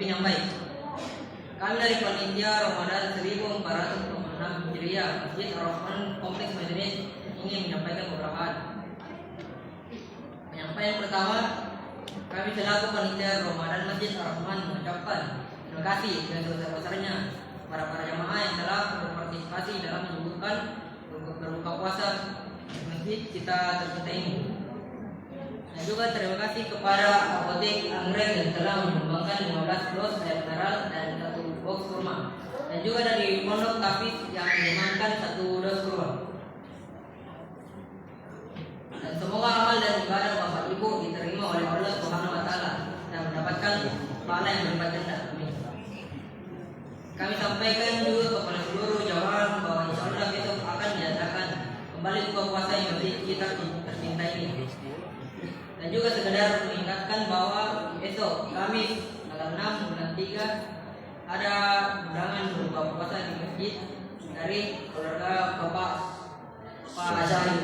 menyampaikan. Kami dari panitia Ramadan 1426 Hijriah Masjid Ar-Rahman Kompleks Majelis ingin menyampaikan beberapa hal. Penyampaian pertama, kami selaku panitia Ramadan Masjid Ar-Rahman mengucapkan terima kasih yang sebesar-besarnya kepada para jamaah yang telah berpartisipasi dalam menyuguhkan berbuka puasa masjid kita tercinta ini. Dan juga terima kasih kepada Apotek Anggrek yang telah menyumbangkan 15 dos air mineral dan 1 box kurma. Dan juga dari Pondok Tafiz yang menyumbangkan 1 dos kurma. Dan semoga amal dan ibadah Bapak Ibu diterima oleh Allah Subhanahu wa taala dan mendapatkan pahala yang berlipat ganda. Amin. Kami sampaikan juga kepada seluruh jamaah bahwa insyaallah besok akan diadakan kembali buka puasa yang kita tercinta ini. Dan juga sekedar mengingatkan bahwa besok Kamis tanggal 6 bulan 3 ada undangan berbuka puasa di masjid dari keluarga Bapak Azhari.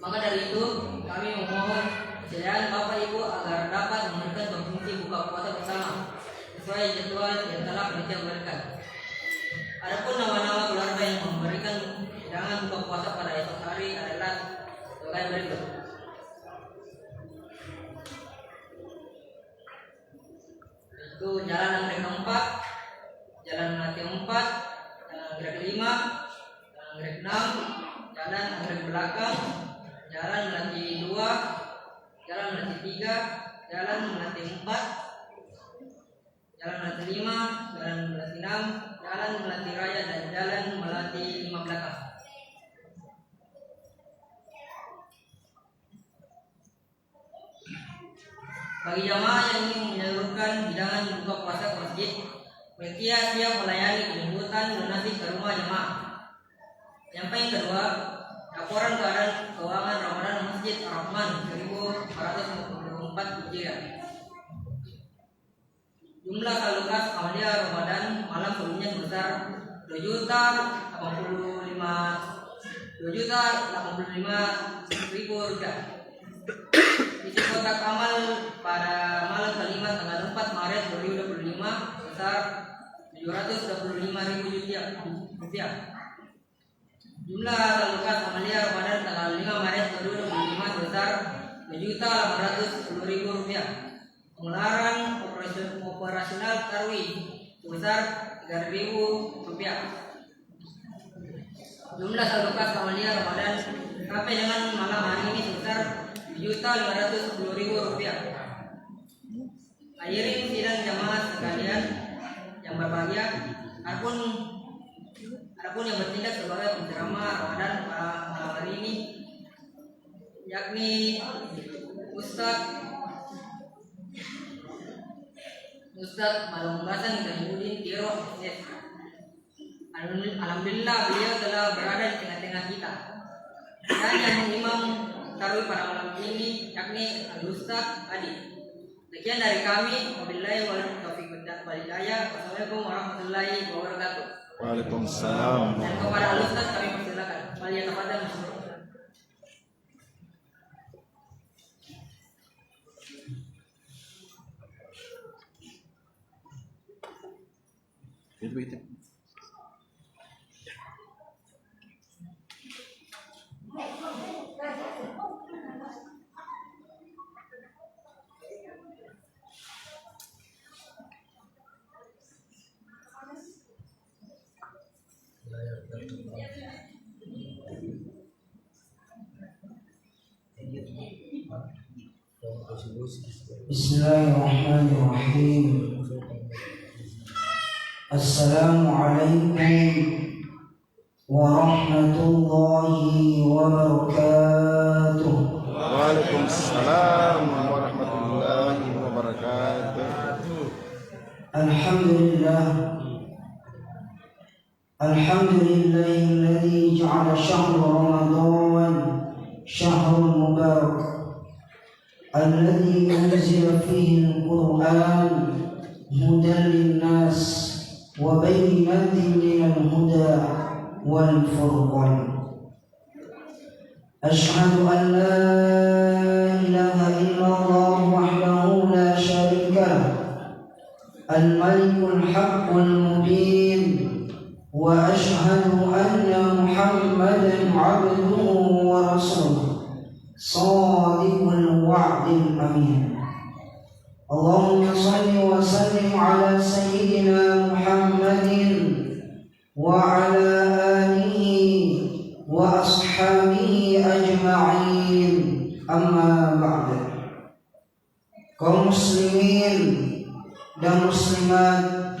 Maka dari itu kami memohon kesediaan Bapak Ibu agar dapat memberikan konsumsi buka puasa bersama sesuai jadwal yang telah panitia berikan. Adapun nama-nama keluarga yang memberikan undangan buka puasa pada esok hari adalah sebagai berikut. Itu Jalan Anggrek 4, Jalan Melati 4, Jalan Anggrek 5, Jalan Anggrek 6, Jalan Anggrek Belakang, Jalan Melati 2, Jalan Melati 3, Jalan Melati 4, Jalan Melati 5, Jalan Melati 6, Jalan Melati Raya dan Jalan Melati 5 Belakang. Bagi jamaah yang ingin menyalurkan hidangan buka puasa ke masjid, panitia siap melayani penjemputan donasi ke rumah jamaah. Yang kedua, laporan keadaan keuangan Ramadan Masjid Ar-Rahman 1454 Hijriah. Jumlah saldo kas amalia Ramadan malam sebelumnya sebesar 2.085.000 rupiah. Isi kotak amal pada malam kelima tanggal 4 Maret 2025 sebesar 725.000 rupiah. Jumlah saldo kas amalia Ramadan tanggal 5 Maret 2025 sebesar 7.810.000 rupiah. Pengeluaran operasional tarwih sebesar 3.000 rupiah. Jumlah saldo kas amalia Ramadan sampai dengan malam hari ini sebesar 7.510.000 rupiah. Hadirin sidang jamaah sekalian yang berbahagia, adapun yang bertindak sebagai penceramah Ramadan pada malam hari ini yakni Ustadz Malung Basan Gaibuddin Tiro. Alhamdulillah beliau telah berada di tengah-tengah kita. Dan yang mengimam tarawih pada malam ini yakni Ustadz Adi. Sekian dari kami. Wabillahi taufiq wal hidayah. Wassalamualaikum warahmatullahi wabarakatuh. Waalaikumsalam. Dan kepada Ustadz kami persilakan. Waliyatafadhal masykur. Itu. Bismillahirrahmanirrahim. Assalamualaikum warahmatullahi wabarakatuh. Waalaikumsalam warahmatullahi wabarakatuh. Alhamdulillahilladzi ja'ala syahr Ramadan syahrul mubarak alladzi unzila fihi al-Qur'an hudan lin-nas wa bayyinatin minal huda wal furqan. Asyhadu an la ilaha illallah wahdahu la syarika له الملك الحق المبين وأشهد أن محمدا عبده ورسوله صادق الوعد الأمين اللهم صل وسلم على سيدنا محمد وعلى آله وأصحابه أجمعين أما بعد. Kaum muslimin dan muslimat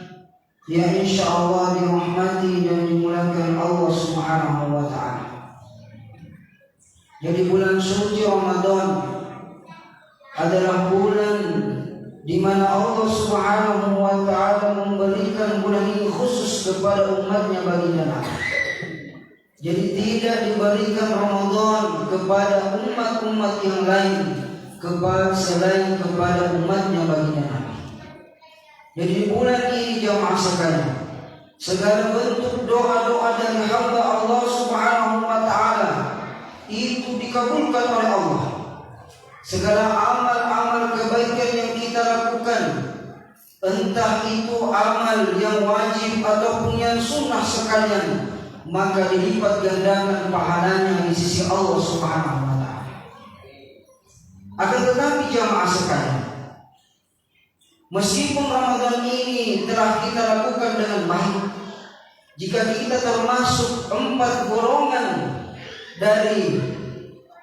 yang insyaallah dirahmati dan dimuliakan Allah Subhanahu wa taala. Jadi bulan suci Ramadan adalah bulan di mana Allah Subhanahu wa taala memberikan bulan ini khusus kepada umatnya baginda Nabi. Jadi tidak diberikan Ramadan kepada umat-umat yang lain selain kepada umatnya baginda Nabi. Jadi di bulan ini jamaah sekalian, segala bentuk doa-doa dari hamba Allah Subhanahu wa taala itu dikabulkan oleh Allah. Segala amal-amal kebaikan yang kita lakukan, entah itu amal yang wajib ataupun yang sunnah sekalian, maka dilipat gandakan pahalanya di sisi Allah Subhanahu wa taala. Akan tetapi jamaah sekalian, meskipun Ramadan ini telah kita lakukan dengan baik, jika kita termasuk 4 golongan dari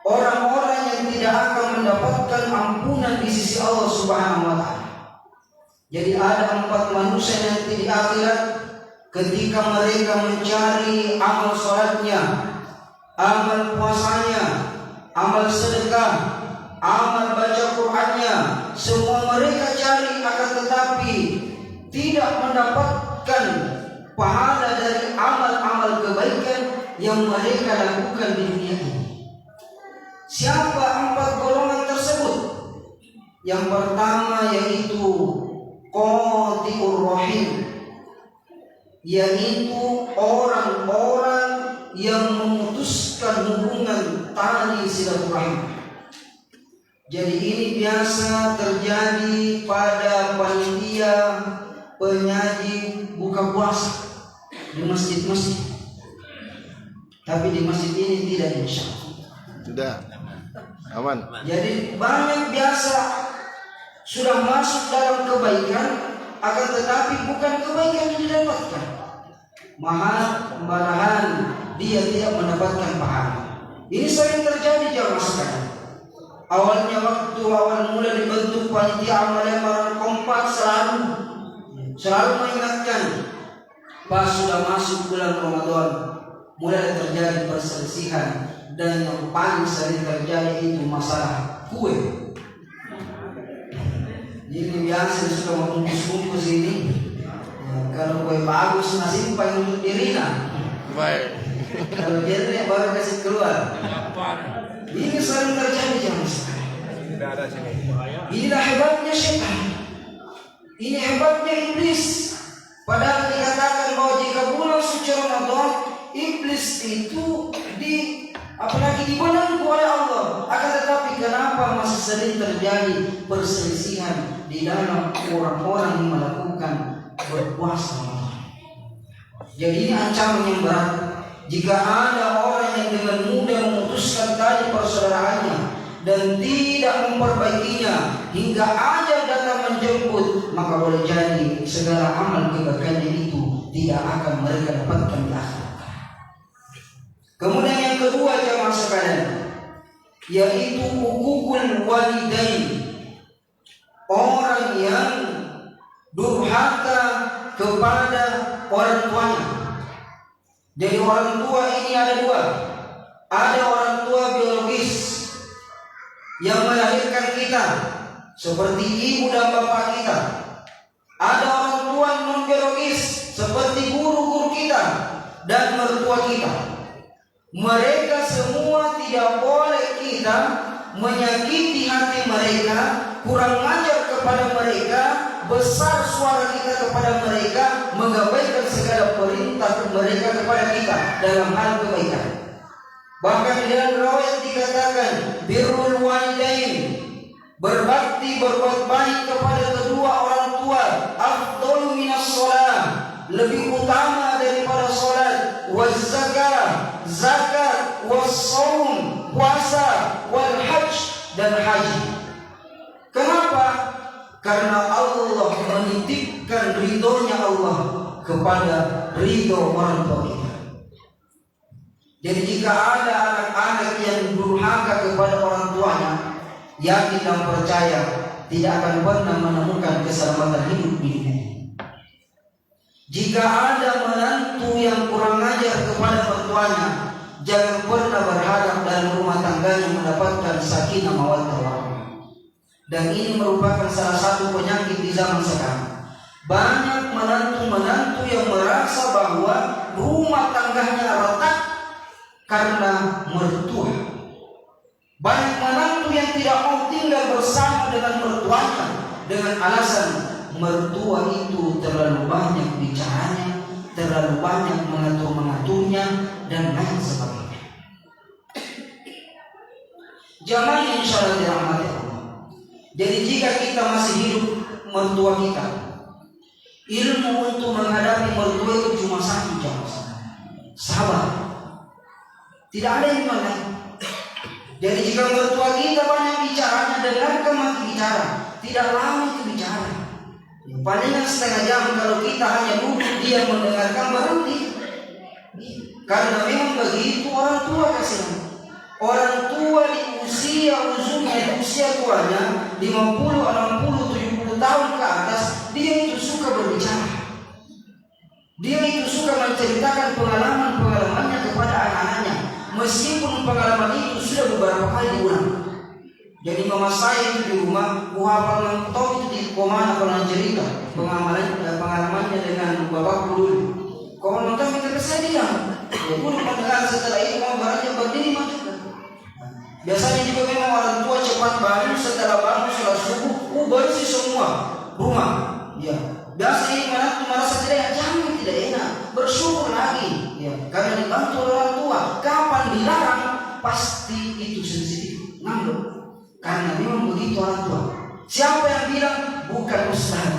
orang-orang yang tidak akan mendapatkan ampunan di sisi Allah Subhanahu wa taala. Jadi ada 4 manusia nanti di akhirat ketika mereka mencari amal salatnya, amal puasanya, amal sedekah, amal baca Qur'annya, semua mereka cari, akan tetapi tidak mendapatkan pahala dari amal-amal kebaikan yang mereka lakukan di dunia ini. Siapa 4 golongan tersebut? Yang pertama yaitu qati'ur rahim, yaitu orang-orang yang memutuskan hubungan tali silaturahim. Jadi ini biasa terjadi pada panitia penyaji buka puasa di masjid-masjid. Tapi di masjid ini tidak, insyaallah. Tidak. Aman. Jadi banyak biasa sudah masuk dalam kebaikan, akan tetapi bukan kebaikan yang didapatkan. Malahan dia tidak mendapatkan pahala. Ini sering terjadi jamaah sekalian. Awalnya waktu awal mula dibentuk panitia amal lemaran kompak selalu mengingatkan, pas sudah masuk bulan Ramadan mulai terjadi perselisihan, dan yang paling sering terjadi itu masalah kue. Jadi biasa suka membungkus-bungkus ini. Kalau kue bagus nasi simpan untuk dirina. Baik. Kalau jadi baru kasih keluar. Ini sering terjadi jamaah sekalian. Inilah hebatnya syaitan. Ini hebatnya iblis. Padahal dikatakan bahwa jika bulan suci Ramadan, iblis itu apalagi dibelenggu oleh Allah. Akan tetapi kenapa masih sering terjadi perselisihan di dalam orang-orang yang melakukan berpuasa Ramadan? Jadi ini ancaman yang berat. Jika ada orang yang dengan mudah memutuskan tali persaudaraannya dan tidak memperbaikinya hingga ajal datang menjemput, maka boleh jadi segala amal kebaikannya itu tidak akan mereka dapatkan di akhirat. Kemudian yang kedua jamaah sekalian, yaitu hukukul walidain, orang yang durhaka kepada orang tuanya. Jadi orang tua ini ada 2. Ada orang tua biologis yang melahirkan kita, seperti ibu dan bapak kita. Ada orang tua non biologis seperti guru-guru kita dan mertua kita. Mereka semua tidak boleh kita menyakiti hati mereka, kurang ajar kepada mereka, besar suara kita kepada mereka, mengabaikan segala perintah mereka kepada kita dalam hal kebaikan. Bahkan di dalam riwayat dikatakan birrul walidain, Berbakti, berbuat baik kepada kedua orang tua afdhalu minas shalah, lebih utama daripada salat, waz zakah, zakat, was shaum, puasa, wal hajj, dan haji. Kenapa? Karena Allah menitipkan ridhonya Allah kepada ridho orang tua kita. Jadi jika ada anak-anak yang durhaka kepada orang tuanya, yakin dan percaya tidak akan pernah menemukan keselamatan hidup di dunia. Jika ada menantu yang kurang ajar kepada mertuanya, jangan pernah berharap dalam rumah tangganya mendapatkan sakinah mawaddah warahmah. Dan ini merupakan salah satu penyakit di zaman sekarang. Banyak menantu-menantu yang merasa bahwa rumah tangganya retak karena mertua. Banyak menantu yang tidak mau tinggal bersama dengan mertuanya dengan alasan mertua itu terlalu banyak bicaranya, terlalu banyak mengatur-mengaturnya, dan lain sebagainya. Jamaah yang insyaallah dirahmati Allah. Jadi jika kita masih hidup mertua kita, ilmu untuk menghadapi mertua itu cuma satu, jamaah. Sabar. Tidak ada yang lain. Jadi jika mertua kita banyak bicaranya, dengarkan mati bicara, tidak lama itu bicara. Palingan setengah jam. Kalau kita hanya duduk dia mendengarkan, berhenti. Karena memang begitu orang tua kasih. Orang tua di usia tuanya 50, 60, 70 tahun ke atas, dia itu suka berbicara. Dia itu suka menceritakan pengalaman-pengalamannya kepada anak-anaknya, meskipun pengalaman itu sudah beberapa kali diulang. Jadi mama saya itu di rumah, hafal tahu itu di komana pernah cerita pengalamannya dengan bapakku dulu. Kalau nonton kita saya diam. Ya pun mendengar setelah itu mau beratnya berdiri maju. Biasanya juga memang orang tua cepat bangun, setelah bangun sholat subuh, bersih semua rumah. Ya, biasanya menantu merasa tidak enak, bersyukur lagi. Ya, karena dibantu oleh orang tua. Kapan dilarang, pasti itu sensitif, ngambek. Karena memang begitu orang tua. Siapa yang bilang? Bukan ustaz.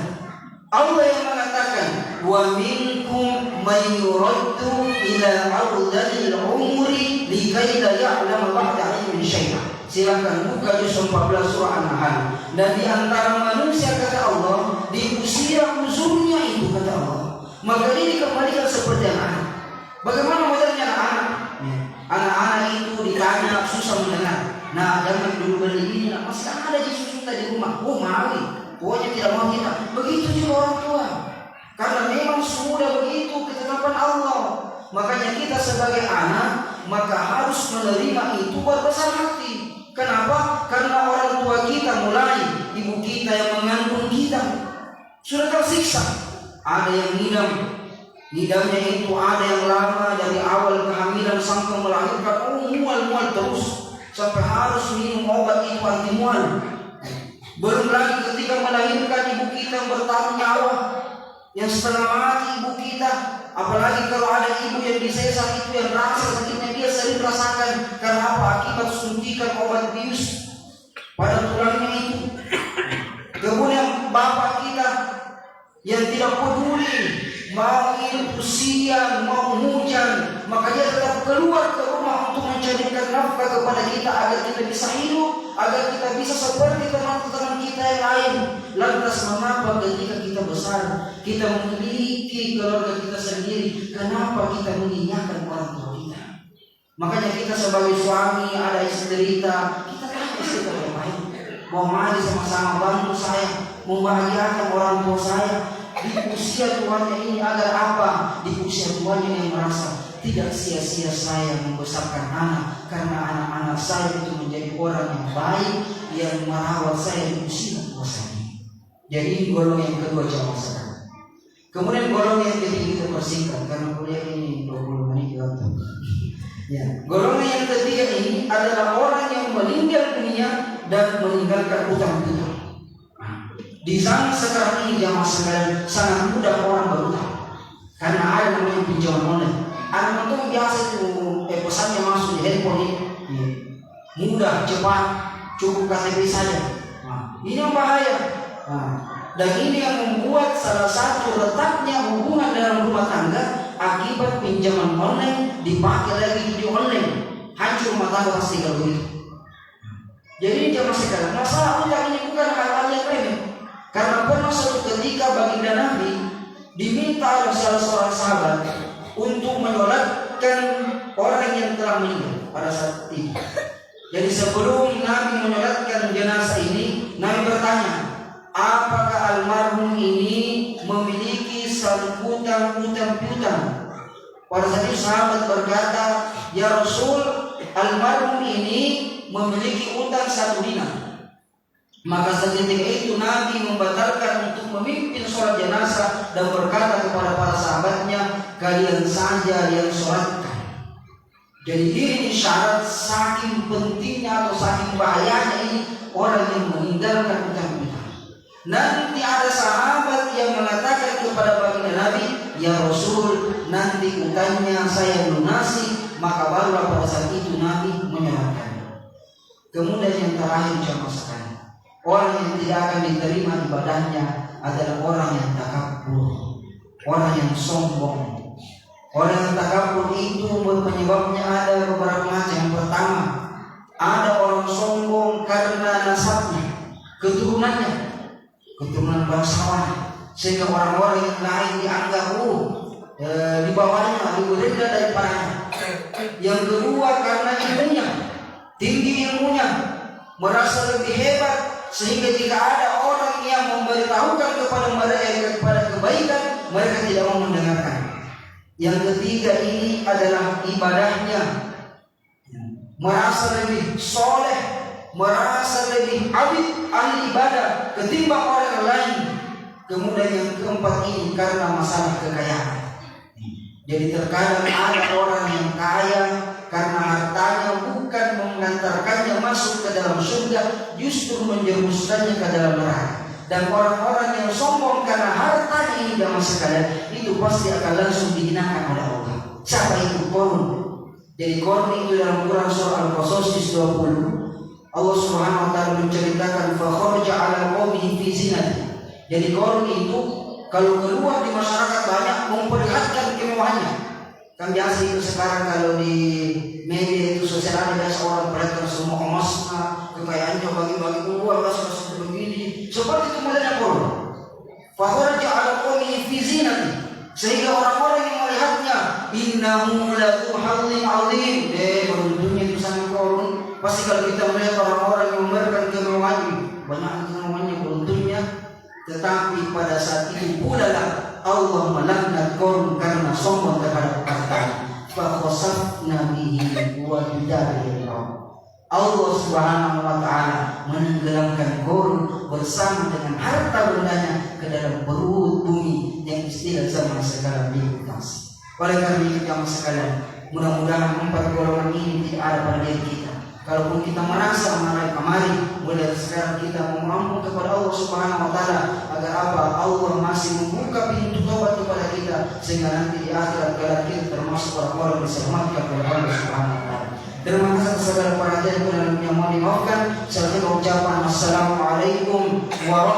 Allah yang mengatakan, wa minkum may yuraddu ila ardhil umri likai la ya'lamu ba'da ilmin syai'an. Silakan buka juz 14 surah An-Nahl. Dan di antara manusia kata Allah, di usia uzurnya itu kata Allah, maka ini dikembalikan seperti anak. Bagaimana modelnya anak-anak? Anak-anak itu ditanya susah mendengar. Nah, jangan dulu beli ini, masih ada susu di rumah. Oh, mawi. Pokoknya tidak mau kita. Begitu juga orang tua. Karena memang sudah begitu ketetapan Allah. Makanya kita sebagai anak maka harus menerima itu berbesar hati. Kenapa? Karena orang tua kita, mulai ibu kita yang mengandung kita, sudah tersiksa. Ada yang ngidamnya itu ada yang lama, dari awal kehamilan sampai melahirkan, mual terus sampai harus minum obat itu anti mual. Belum lagi ketika melahirkan ibu kita yang bertaruh nyawa, yang setengah mati ibu kita. Apalagi kalau ada ibu yang disesar itu, yang rasa sakitnya dia sering rasakan. Karena apa? Akibat suntikan obat bius pada tulangnya itu. Kemudian bapak kita yang tidak peduli, mau hidup siang, mau hujan, maka dia tetap keluar ke rumah untuk mencarikan nafkah kepada kita agar kita bisa hidup, agar kita bisa seperti teman-teman kita yang lain. Lantas mengapa ketika kita besar, kita memiliki keluarga kita sendiri, kenapa kita mengingatkan orang tua kita? Makanya kita sebagai suami, ada istri kita kasih kita terbaik. Mau mari sama-sama bantu saya, membahagiakan orang tua saya di usia tuanya ini. Agar apa? Di usia tuanya yang merasa tidak sia-sia saya membesarkan anak, karena anak-anak saya itu menjadi orang yang baik, yang merawat saya di usia tua saya. Jadi golongan yang kedua jamaah sekarang. Kemudian golongan yang ketiga kita persingkat karena kuliah ini 20 menit waktu. Ya, golongan yang ketiga ini adalah orang yang meninggal dunia dan meninggalkan utang-utang. Di zaman sekarang ini jamaah sekalian sangat mudah orang berutang karena ada namanya pinjaman online. Anak itu biasa itu pesannya masuk di handphone ini, mudah, cepat, cukup KTP saja. Ini yang bahaya. Nah, dan ini yang membuat salah satu retaknya hubungan dalam rumah tangga akibat pinjaman online dipakai lagi di online. Hancur rumah tangga pasti kalau begitu. Jadi jamaah sekalian, masalah utang ini bukan hal-hal yang remeh. Karena pernah suatu ketika baginda Nabi diminta oleh salah seorang sahabat untuk menyolatkan orang yang telah meninggal pada saat itu. Jadi sebelum Nabi menyolatkan jenazah ini, Nabi bertanya, apakah almarhum ini memiliki utang piutang? Pada saat itu sahabat berkata, ya Rasul, almarhum ini memiliki utang 1 dinar. Maka seketika itu Nabi membatalkan untuk memimpin sholat jenazah dan berkata kepada para sahabatnya, kalian saja yang sholatkan. Jadi ini syarat saking pentingnya atau saking bahayanya ini orang yang meninggalkan utang-utang. Nanti ada sahabat yang mengatakan kepada baginda Nabi, ya Rasul, nanti utangnya saya lunasi. Maka barulah pada saat itu Nabi menyolatkan. Kemudian yang terakhir jamaah sekalian, orang yang tidak akan diterima ibadahnya adalah orang yang takabur, orang yang sombong. Orang yang takabur itu penyebabnya ada beberapa macam. Yang pertama, ada orang sombong karena nasabnya, keturunannya, keturunan bangsawan, sehingga orang-orang yang lain dianggap di bawahnya lebih rendah daripadanya. Yang kedua, karena ilmunya, tinggi ilmunya, merasa lebih hebat, sehingga jika ada orang yang memberitahukan kepada mereka kepada kebaikan, mereka tidak mau mendengarkan. Yang ketiga ini adalah ibadahnya, merasa lebih soleh, merasa lebih abid, ahli ibadah ketimbang orang lain. Kemudian yang keempat ini karena masalah kekayaan. Jadi terkadang ada orang yang kaya karena hartanya bukan mengantarkannya masuk ke dalam surga, justru menjerumuskannya ke dalam neraka. Dan orang-orang yang sombong karena hartanya ini jamaah sekalian, itu pasti akan langsung dihinakan oleh Allah. Siapa itu? Qarun. Jadi Qarun itu dalam Quran surah Al-Qasas 20, Allah Subhanahu wa taala menceritakan fa kharaja 'ala qaumihi fi zinati. Jadi Qarun itu kalau keluar di masyarakat banyak memperlihatkan kemewahannya. Kan biasa itu sekarang kalau di media itu sosial media seorang perlihatkan semua emasnya, kekayaannya, bagi-bagi uang, seperti begini. Seperti itu modelnya Qarun. Fa kharaja 'ala qaumihi fi zinati. Sehingga orang-orang yang melihatnya, innahu lahu hadzin 'adzim. Beruntungnya itu sangat Qarun. Pasti kalau kita melihat orang-orang yang memberikan kemewahan, banyak kemewahannya, beruntungnya. Tetapi pada saat itu pula lah Allah melaknat Qarun karena sombong terhadap hartanya. Fa khasafna bihi wa bidarihi. Allah Subhanahu wa taala menenggelamkan Qarun bersama dengan harta bendanya ke dalam perut bumi yang istilah zaman sekarang dimutasi. Oleh karena itu jamaah sekalian, mudah-mudahan 4 golongan ini tidak ada pada diri kita. Kalaupun kita merasa marah kemari, mulai sekarang kita memohon kepada Allah Subhanahu wa taala agar apa? Allah masih membuka pintu tobat kepada kita sehingga nanti di akhirat kelak kita termasuk orang-orang yang diselamatkan oleh Allah Subhanahu wa taala. Terima kasih segala perhatian yang mohon dimaafkan. Saya ucapkan assalamualaikum warahmatullahi